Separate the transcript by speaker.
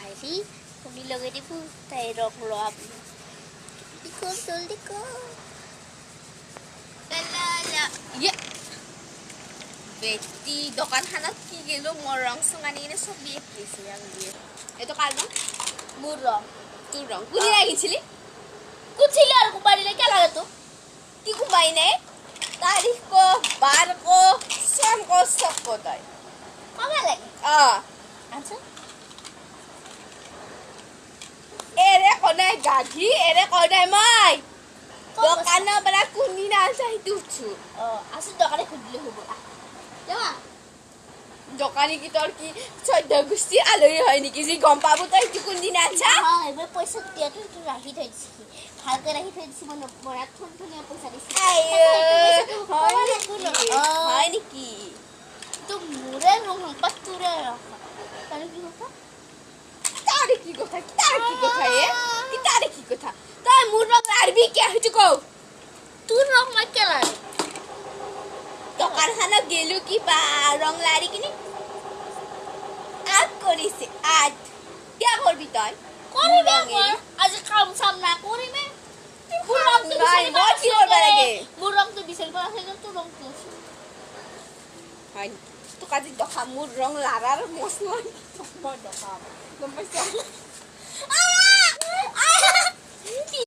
Speaker 1: আইলি তুমি লগে দিব তাই রং লব দিকো জলদি কো লা লা ইয়ে বেটি দোকানখানত কি গেলো মোর রং সঙ্গানি এনে সব বিয়ে দিয়েছে আমি দিয়ে এটা কার রং মোর রং তোর রং কুনি লাগিছিলি কুছিলি আর কুমারিলে কে লাগে তো কি কুমাই নে तारीख को बार को शाम को सब को दाई कब लगे अच्छा एरे कोनाय गाधी एरे कोनाय माय দোকান বলা কোনি না চাই তুছু আসি দোকানে খুঁজলে হবো যাবা দোকানে কি তোর কি চৈদ্য গুষ্টি আলহী হয় নাকি যে গম পাবো তাই তুই কোন দিন আছা হ্যাঁ এবার পয়সা দিয়ে তুই রাখি থইছি ভালকে রাখি থইছি মনে মরা থুনথুনিয়া পয়সা দিছি হয় নাকি তো মুরে রং পাতুরে রাখা তাহলে কি কথা তারে কি কথা এ কি তারে কি কথা তাই মুর রং আরবি কে হইছে কো তুই রং মাই কে লাগে দোকান খানা গেলু কি বা রং লারি কিনি আজ করিছে আজ কি করবি তুই করিবে আজ কাম সামনা করিবে মুর রং তো নাই মই কি করবা লাগে মুর রং তো বিসেল করা হই গেল তো রং তো হাই তো কাজি দোকান মুর রং লারার মস নয় তো মই দোকান গম পাইছ